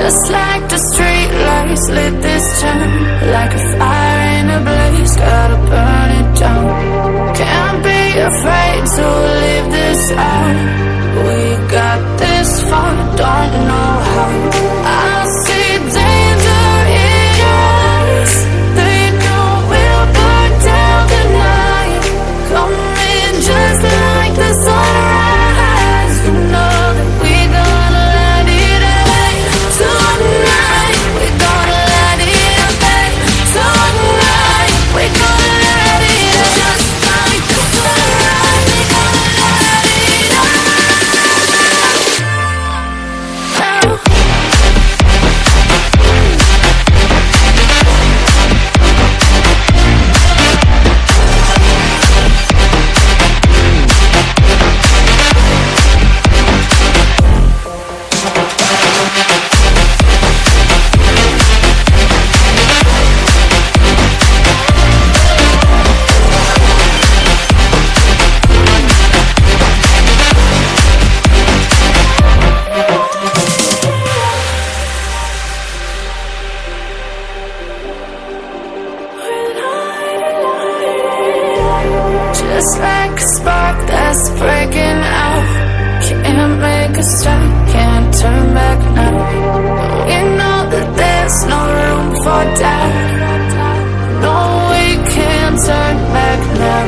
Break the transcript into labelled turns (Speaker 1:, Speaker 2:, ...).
Speaker 1: Just like the street lights lit this town, like a fire in a blaze, gotta burn it down. Can't be afraid to leave this out. We got this far, don't know how. I see danger in your eyes. They know we'll burn down the night. Coming just like the sunrise. You know that we're gonna let it away. Tonight, we're gonna let it away. Tonight, we're gonna let it away. Just like the sunrise, we're gonna let it away. Just like a spark that's breaking out. Can't make a stop, can't turn back now. We know that there's no room for doubt. No, we can't turn back now.